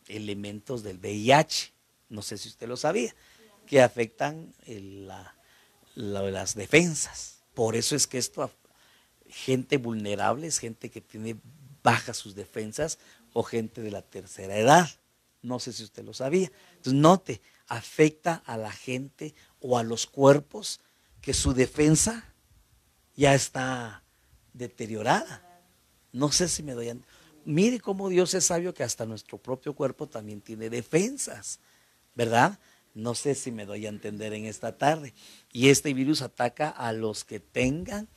elementos del VIH. No sé si usted lo sabía, que afectan las defensas. Por eso es que esto, gente vulnerable, es gente que tiene bajas sus defensas o gente de la tercera edad. No sé si usted lo sabía. Entonces, note, afecta a la gente o a los cuerpos que su defensa ya está deteriorada. No sé si me doy a... Mire cómo Dios es sabio, que hasta nuestro propio cuerpo también tiene defensas, ¿verdad? No sé si me doy a entender en esta tarde. Y este virus ataca a los que tengan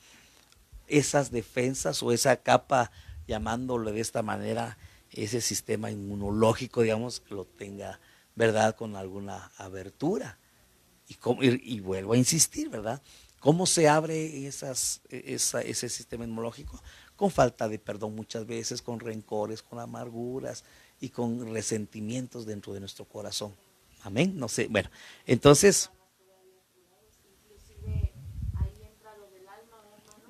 esas defensas o esa capa, llamándolo de esta manera, ese sistema inmunológico, digamos, que lo tenga, ¿verdad?, con alguna abertura. Y vuelvo a insistir, ¿verdad? ¿Cómo se abre ese sistema inmunológico? Con falta de perdón muchas veces, con rencores, con amarguras y con resentimientos dentro de nuestro corazón. Amén. No sé, bueno, entonces,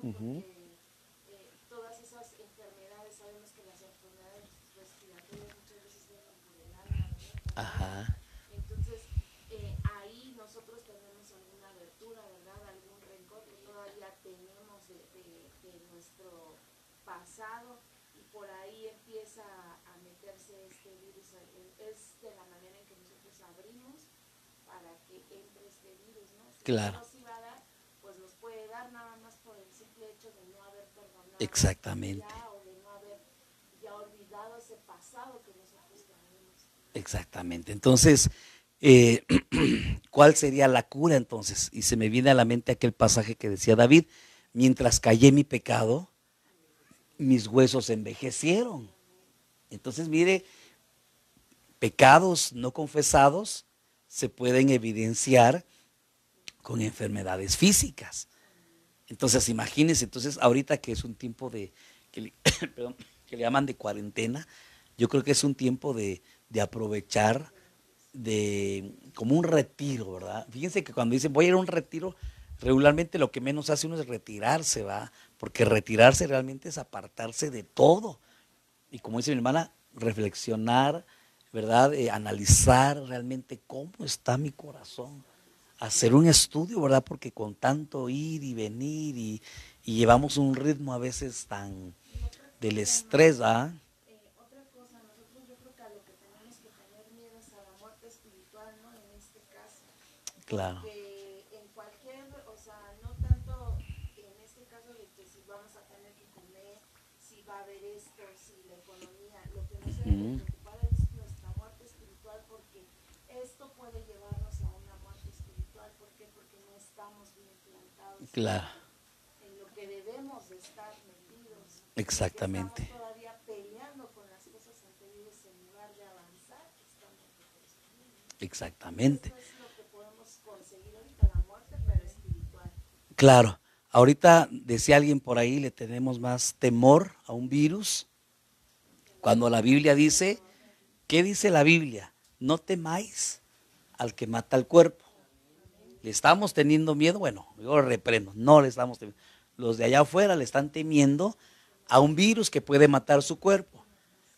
Ujú. porque todas esas enfermedades, sabemos que las enfermedades respiratorias muchas veces vienen por el alma, ¿verdad? También. Ajá, Entonces, ahí nosotros tenemos alguna abertura, ¿verdad? Algún rencor que todavía tenemos de nuestro pasado y por ahí empieza a meterse este virus. Es de la manera en que nosotros abrimos para que entre este virus, ¿no? Si no claro, nos iba a dar, pues nos puede dar nada más por el simple hecho de no haber perdonado exactamente, ya o de no haber ya olvidado ese pasado que nosotros tenemos. exactamente. Entonces, eh, ¿cuál sería la cura entonces? Y se me viene a la mente aquel pasaje que decía David, mientras callé mi pecado, mis huesos envejecieron. Entonces, mire, pecados no confesados se pueden evidenciar con enfermedades físicas. Entonces, imagínense, entonces ahorita que es un tiempo que le, perdón, que le llaman de cuarentena, yo creo que es un tiempo de aprovechar como un retiro, ¿verdad? Fíjense que cuando dicen voy a ir a un retiro, regularmente lo que menos hace uno es retirarse, ¿va? Porque retirarse realmente es apartarse de todo. Y como dice mi hermana, reflexionar, ¿verdad? Analizar realmente cómo está mi corazón. Hacer un estudio, ¿verdad? Porque con tanto ir y venir y llevamos un ritmo a veces tan Y otra del cosa, estrés, hermano, ¿verdad? otra cosa, nosotros yo creo que a lo que tenemos que tener miedo es a la muerte espiritual, ¿no? En este caso, Claro. porque en cualquier, o sea, no tanto en este caso de que si vamos a tener que comer, si va a haber esto, si la economía, lo que nos debe de Ujú. preocupar es nuestra muerte espiritual, porque esto puede llevarnos a una muerte espiritual. ¿Por qué? Porque no estamos bien plantados Claro, en lo que debemos de estar metidos, porque estamos exactamente, todavía peleando con las cosas anteriores en lugar de avanzar, estamos retrocediendo. Y exactamente. esto es lo que podemos conseguir ahorita, la muerte, pero espiritual. Claro, ahorita decía alguien por ahí, le tenemos más temor a un virus, cuando la Biblia dice, ¿qué dice la Biblia? No temáis al que mata el cuerpo. ¿Le estamos teniendo miedo? Bueno, yo lo reprendo, no le estamos temiendo. Los de allá afuera le están temiendo a un virus que puede matar su cuerpo.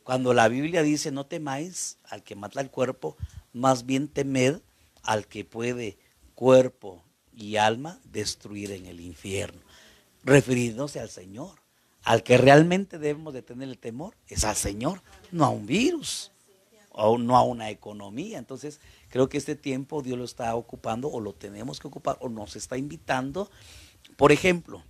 Cuando la Biblia dice no temáis al que mata el cuerpo, más bien temed al que puede cuerpo y alma destruir en el infierno. Refiriéndose al Señor. Al que realmente debemos de tener el temor es al Señor, no a un virus o no a una economía. Entonces, creo que este tiempo Dios lo está ocupando o lo tenemos que ocupar o nos está invitando, por ejemplo,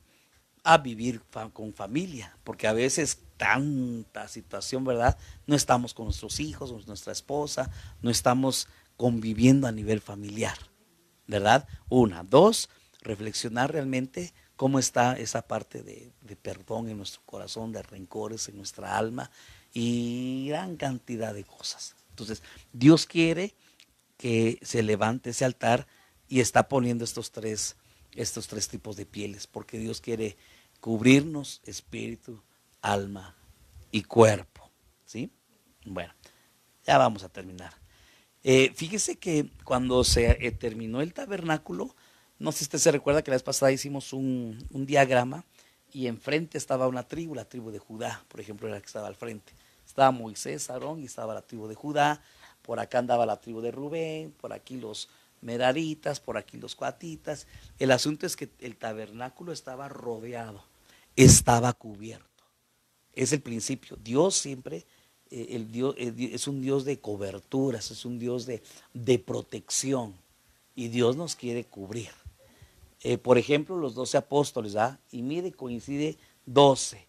a vivir con familia, porque a veces tanta situación, ¿verdad? No estamos con nuestros hijos, con nuestra esposa, no estamos conviviendo a nivel familiar, ¿verdad? Una, dos, reflexionar realmente cómo está esa parte de perdón en nuestro corazón, de rencores en nuestra alma y gran cantidad de cosas. Entonces, Dios quiere que se levante ese altar y está poniendo estos tres tipos de pieles, porque Dios quiere cubrirnos espíritu, alma y cuerpo. ¿Sí? Bueno, ya vamos a terminar. Fíjese que cuando se terminó el tabernáculo, no sé si usted se recuerda que la vez pasada hicimos un diagrama y enfrente estaba una tribu, la tribu de Judá, por ejemplo, era la que estaba al frente. Estaba Moisés, Aarón y estaba la tribu de Judá, por acá andaba la tribu de Rubén, por aquí los meraritas, por aquí los coatitas. El asunto es que el tabernáculo estaba rodeado, estaba cubierto. Es el principio. Dios siempre, el Dios, es un Dios de coberturas, es un Dios de protección. Y Dios nos quiere cubrir. Por ejemplo, los 12 apóstoles, ¿ah? Y mire, coincide 12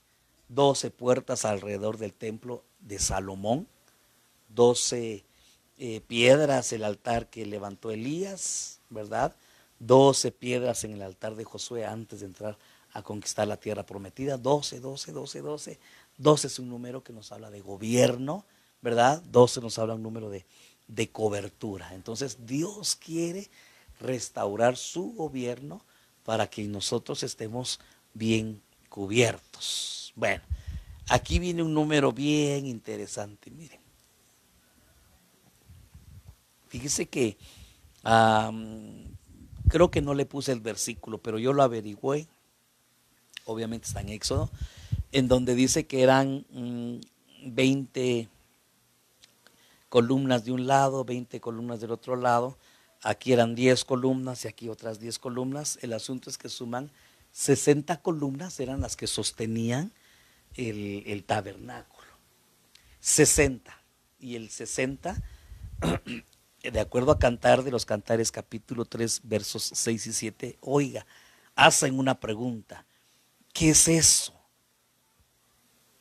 puertas alrededor del templo de Salomón, 12 piedras, el altar que levantó Elías, ¿verdad? 12 piedras en el altar de Josué antes de entrar a conquistar la tierra prometida. 12, 12, 12, 12. 12 es un número que nos habla de gobierno, ¿verdad? 12 nos habla un número de cobertura. Entonces Dios quiere restaurar su gobierno para que nosotros estemos bien cubiertos. Bueno, aquí viene un número bien interesante, miren. Fíjese que creo que no le puse el versículo, pero yo lo averigüé obviamente está en Éxodo, en donde dice que eran 20 columnas de un lado, 20 columnas del otro lado. Aquí eran 10 columnas y aquí otras 10 columnas. El asunto es que suman 60 columnas, eran las que sostenían el tabernáculo. 60. Y el 60, de acuerdo a Cantar de los Cantares, capítulo 3, versos 6 y 7, oiga, hacen una pregunta: ¿qué es eso?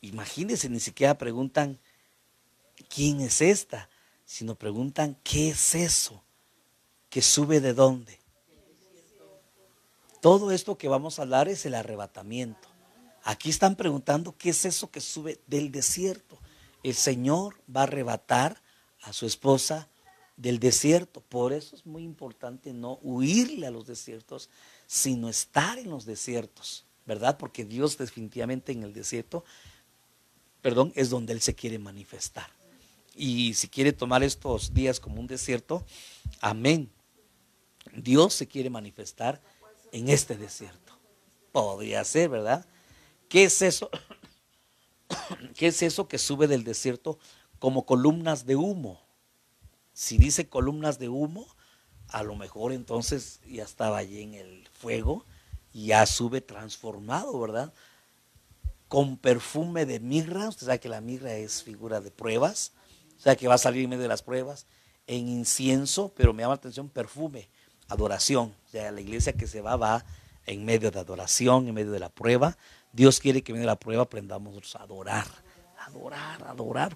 Imagínense, ni siquiera preguntan ¿quién es esta?, sino preguntan ¿qué es eso? ¿Que sube de dónde? Todo esto que vamos a hablar es el arrebatamiento. Aquí están preguntando ¿qué es eso que sube del desierto? El Señor va a arrebatar a su esposa del desierto. Por eso es muy importante no huirle a los desiertos, sino estar en los desiertos, ¿verdad? Porque Dios definitivamente en el desierto, es donde Él se quiere manifestar. Y si quiere tomar estos días como un desierto, amén. Dios se quiere manifestar en este desierto. Podría ser, ¿verdad? ¿Qué es eso? ¿Qué es eso que sube del desierto como columnas de humo? Si dice columnas de humo, a lo mejor entonces ya estaba allí en el fuego y ya sube transformado, ¿verdad? Con perfume de mirra. Usted sabe que la mirra es figura de pruebas, o sea que va a salir en medio de las pruebas, en incienso, pero me llama la atención perfume, adoración. O sea, la iglesia que se va en medio de adoración, en medio de la prueba. Dios quiere que en medio de la prueba aprendamos a adorar,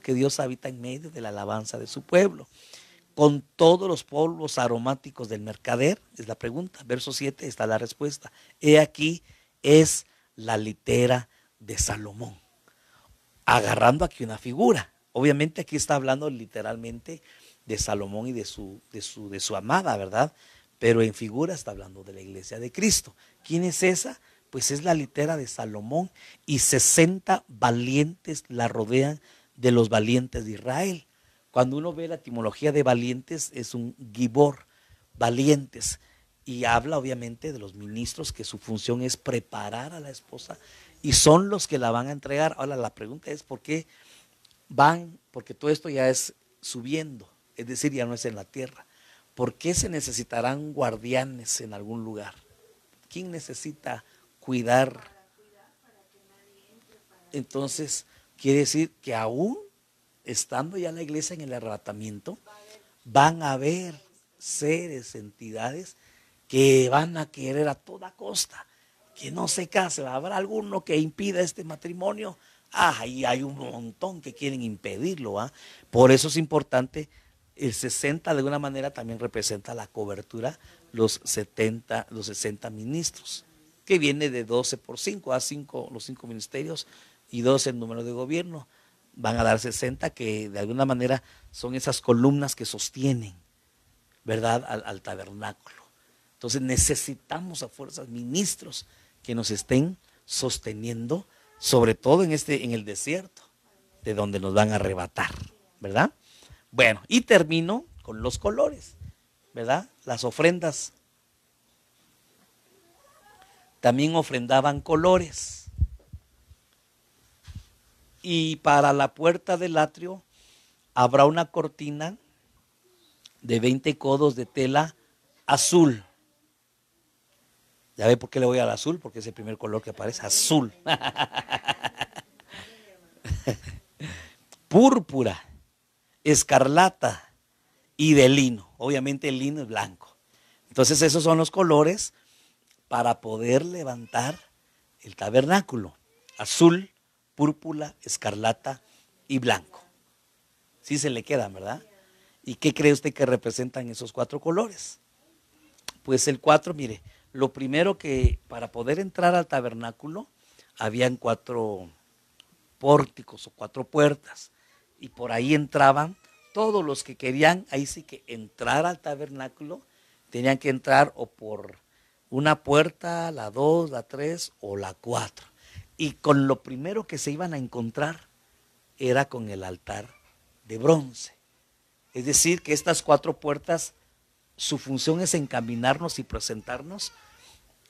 que Dios habita en medio de la alabanza de su pueblo. Con todos los polvos aromáticos del mercader, es la pregunta. Verso 7 está la respuesta. He aquí es la litera de Salomón. Agarrando aquí una figura. Obviamente aquí está hablando literalmente de Salomón y de su amada, ¿verdad? Pero en figura está hablando de la iglesia de Cristo. ¿Quién es esa? Pues es la litera de Salomón, y 60 valientes la rodean de los valientes de Israel. Cuando uno ve la etimología de valientes, es un gibor, valientes, y habla obviamente de los ministros, que su función es preparar a la esposa y son los que la van a entregar. Ahora la pregunta es ¿por qué van? Porque todo esto ya es subiendo, es decir, ya no es en la tierra. ¿Por qué se necesitarán guardianes en algún lugar? ¿Quién necesita cuidar? Entonces quiere decir que aún estando ya la iglesia en el arrebatamiento, van a haber seres, entidades que van a querer a toda costa que no se case. ¿Habrá alguno que impida este matrimonio? Y hay un montón que quieren impedirlo. Por eso es importante. El 60 de alguna manera también representa la cobertura, los 60 ministros, que viene de 12 por 5, los 5 ministerios y 12 el número de gobierno. Van a dar 60, que de alguna manera son esas columnas que sostienen, ¿verdad?, al tabernáculo. Entonces necesitamos a fuerzas ministros que nos estén sosteniendo, sobre todo en el desierto, de donde nos van a arrebatar, ¿verdad? Bueno, y termino con los colores, ¿verdad? Las ofrendas también ofrendaban colores. Y para la puerta del atrio habrá una cortina de 20 codos de tela azul. ¿Ya ve por qué le voy al azul? Porque es el primer color que aparece, azul. Púrpura, escarlata y de lino. Obviamente el lino es blanco. Entonces esos son los colores para poder levantar el tabernáculo. Azul, púrpura, escarlata y blanco. Sí se le quedan, ¿verdad? ¿Y qué cree usted que representan esos 4 colores? Pues el 4, mire, lo primero que para poder entrar al tabernáculo habían 4 pórticos o 4 puertas, y por ahí entraban todos los que querían, ahí sí que entrar al tabernáculo, tenían que entrar o por una puerta, la 2, la 3 o la 4. Y con lo primero que se iban a encontrar era con el altar de bronce. Es decir, que estas 4 puertas, su función es encaminarnos y presentarnos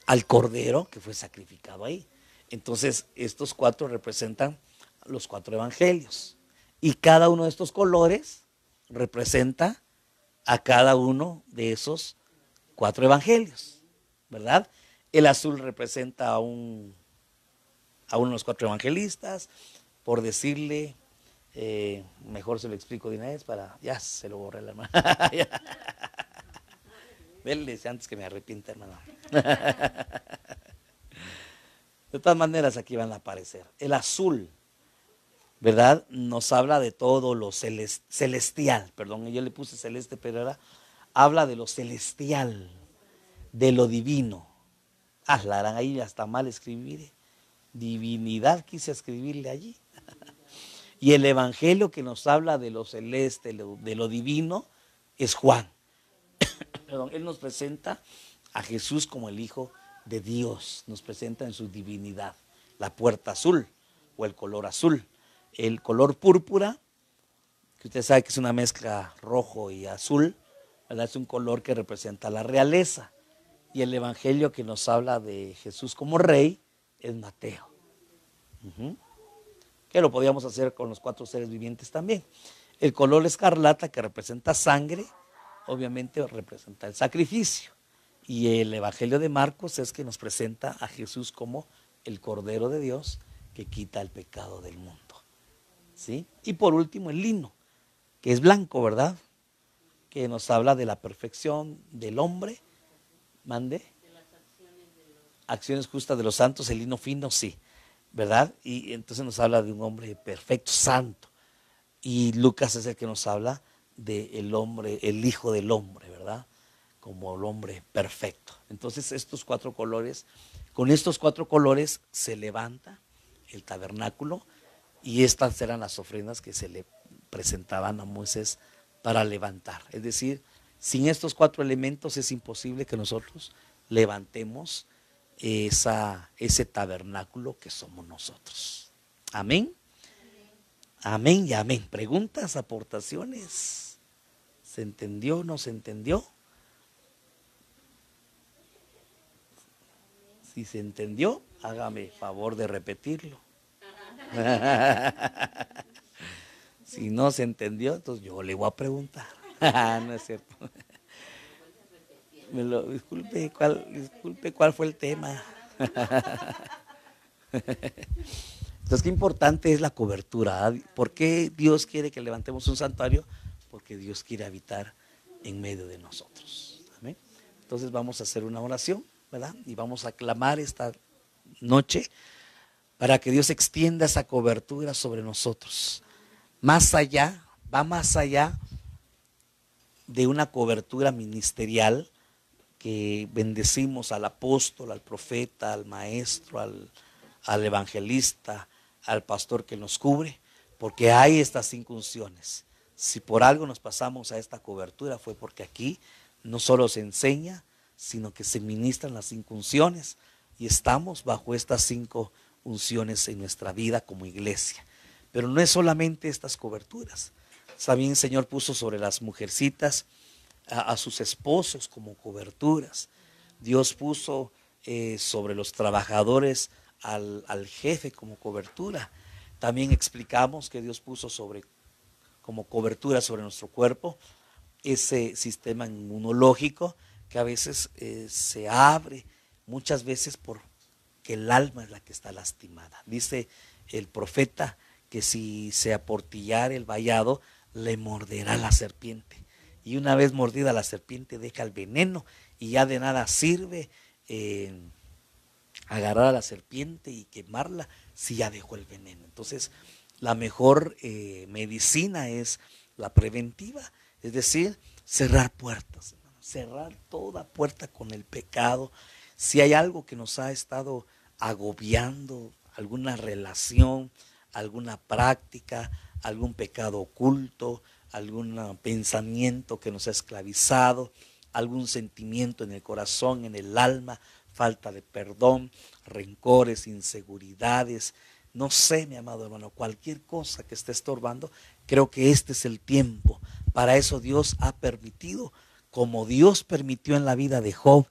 al Cordero que fue sacrificado ahí. Entonces, estos 4 representan los 4 evangelios. Y cada uno de estos colores representa a cada uno de esos 4 evangelios, ¿verdad? El azul representa a uno de los 4 evangelistas, por decirle, mejor se lo explico de una vez para, ya se lo borré la hermana. Vele antes que me arrepienta, hermano. De todas maneras aquí van a aparecer. El azul, ¿verdad? Nos habla de todo lo celestial, perdón, yo le puse celeste, pero ahora habla de lo celestial, de lo divino. La harán ahí hasta mal escribir. Divinidad quise escribirle allí. Y el evangelio que nos habla de lo celeste, de lo divino, es Juan. Perdón, él nos presenta a Jesús como el Hijo de Dios, nos presenta en su divinidad. La puerta azul o el color azul. El color púrpura, que usted sabe que es una mezcla rojo y azul, ¿verdad? Es un color que representa la realeza. Y el evangelio que nos habla de Jesús como rey es Mateo. Que lo podíamos hacer con los 4 seres vivientes también. El color escarlata, que representa sangre, obviamente representa el sacrificio. Y el evangelio de Marcos es que nos presenta a Jesús como el Cordero de Dios que quita el pecado del mundo. ¿Sí? Y por último el lino, que es blanco, ¿verdad? Que nos habla de la perfección del hombre. Mande. De las acciones justas de los santos, el lino fino, sí, ¿verdad? Y entonces nos habla de un hombre perfecto, santo. Y Lucas es el que nos habla del hombre, el hijo del hombre, ¿verdad? Como el hombre perfecto. Entonces estos 4 colores, con estos 4 colores se levanta el tabernáculo y estas eran las ofrendas que se le presentaban a Moisés para levantar. Es decir, sin estos 4 elementos es imposible que nosotros levantemos ese tabernáculo que somos nosotros. Amén. Amén y amén. ¿Preguntas, aportaciones? ¿Se entendió? ¿No se entendió? Si se entendió, hágame favor de repetirlo. Si no se entendió, entonces yo le voy a preguntar. No es cierto. Disculpe, ¿cuál fue el tema? Entonces, qué importante es la cobertura. ¿Por qué Dios quiere que levantemos un santuario? Porque Dios quiere habitar en medio de nosotros. ¿Amén? Entonces vamos a hacer una oración, ¿verdad? Y vamos a clamar esta noche para que Dios extienda esa cobertura sobre nosotros. Más allá, va más allá de una cobertura ministerial que bendecimos al apóstol, al profeta, al maestro, al evangelista, al pastor que nos cubre, porque hay estas 5 unciones. Si por algo nos pasamos a esta cobertura fue porque aquí no solo se enseña, sino que se ministran las 5 unciones y estamos bajo estas 5 unciones en nuestra vida como iglesia. Pero no es solamente estas coberturas. También el Señor puso sobre las mujercitas a sus esposos como coberturas. Dios puso sobre los trabajadores al jefe como cobertura. También explicamos que Dios puso como cobertura sobre nuestro cuerpo ese sistema inmunológico que a veces se abre, muchas veces porque el alma es la que está lastimada. Dice el profeta que si se aportillara el vallado, le morderá la serpiente. Y una vez mordida la serpiente deja el veneno y ya de nada sirve agarrar a la serpiente y quemarla si ya dejó el veneno. Entonces la mejor medicina es la preventiva, es decir, cerrar puertas, cerrar toda puerta con el pecado. Si hay algo que nos ha estado agobiando, alguna relación, alguna práctica, algún pecado oculto, algún pensamiento que nos ha esclavizado, algún sentimiento en el corazón, en el alma, falta de perdón, rencores, inseguridades, no sé, mi amado hermano, cualquier cosa que esté estorbando, creo que este es el tiempo. Para eso Dios ha permitido, como Dios permitió en la vida de Job,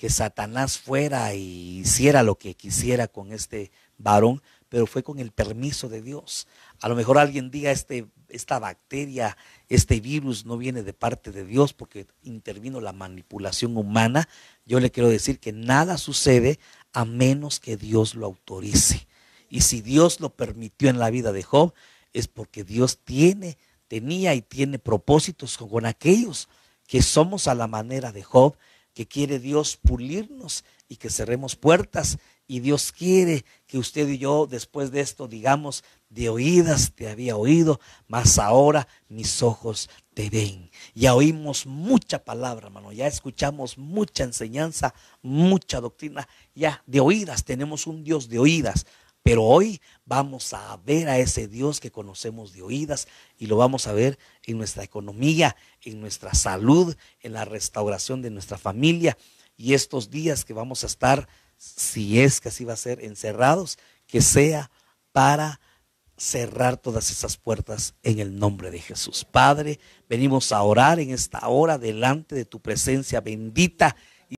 que Satanás fuera y hiciera lo que quisiera con este varón, pero fue con el permiso de Dios. A lo mejor alguien diga, esta bacteria, este virus no viene de parte de Dios porque intervino la manipulación humana. Yo le quiero decir que nada sucede a menos que Dios lo autorice. Y si Dios lo permitió en la vida de Job, es porque Dios tenía y tiene propósitos con aquellos que somos a la manera de Job, que quiere Dios pulirnos y que cerremos puertas. Y Dios quiere que usted y yo después de esto digamos, de oídas te había oído, mas ahora mis ojos te ven. Ya oímos mucha palabra, hermano, ya escuchamos mucha enseñanza, mucha doctrina, ya de oídas, tenemos un Dios de oídas. Pero hoy vamos a ver a ese Dios que conocemos de oídas y lo vamos a ver en nuestra economía, en nuestra salud, en la restauración de nuestra familia. Y estos días que vamos a estar, si es que así va a ser, encerrados, que sea para cerrar todas esas puertas en el nombre de Jesús. Padre, venimos a orar en esta hora delante de tu presencia bendita